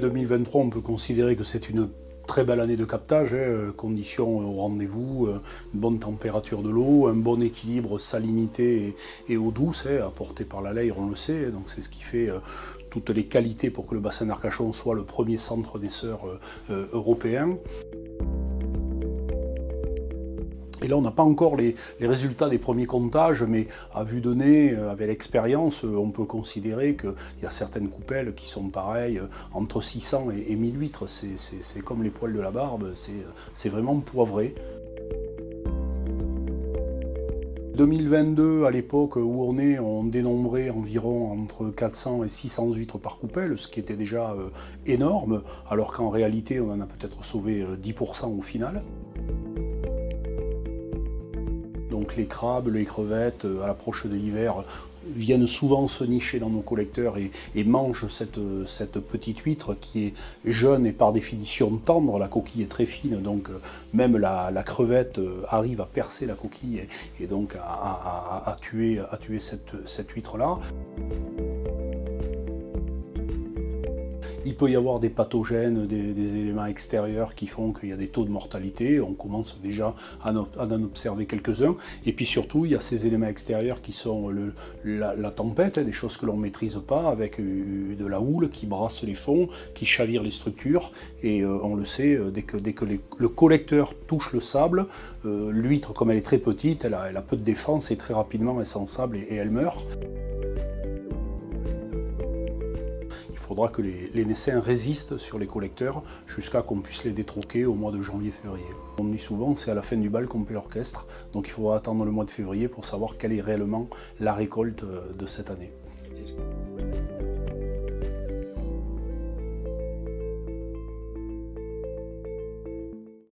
2023, on peut considérer que c'est une très belle année de captage, conditions au rendez-vous, une bonne température de l'eau, un bon équilibre salinité et eau douce, apporté par la Leyre, on le sait, donc c'est ce qui fait toutes les qualités pour que le bassin d'Arcachon soit le premier centre naisseur européen. Et là, on n'a pas encore les résultats des premiers comptages, mais à vue de nez, avec l'expérience, on peut considérer qu'il y a certaines coupelles qui sont pareilles, entre 600 et 1000 huîtres. C'est comme les poils de la barbe, c'est vraiment poivré. 2022, à l'époque où on dénombrait environ entre 400 et 600 huîtres par coupelle, ce qui était déjà énorme, alors qu'en réalité, on en a peut-être sauvé 10% au final. Donc les crabes, les crevettes, à l'approche de l'hiver, viennent souvent se nicher dans nos collecteurs et mangent cette petite huître qui est jeune et par définition tendre. La coquille est très fine, donc même la crevette arrive à percer la coquille et donc à tuer cette huître-là. Il peut y avoir des pathogènes, des éléments extérieurs qui font qu'il y a des taux de mortalité. On commence déjà à en observer quelques-uns. Et puis surtout, il y a ces éléments extérieurs qui sont la tempête, des choses que l'on ne maîtrise pas, avec de la houle qui brasse les fonds, qui chavire les structures. Et on le sait, dès que le collecteur touche le sable, l'huître, comme elle est très petite, elle a peu de défense et très rapidement elle s'ensable et elle meurt. Il faudra que les naissains résistent sur les collecteurs jusqu'à qu'on puisse les détroquer au mois de janvier-février. On dit souvent c'est à la fin du bal qu'on paie l'orchestre, donc il faudra attendre le mois de février pour savoir quelle est réellement la récolte de cette année.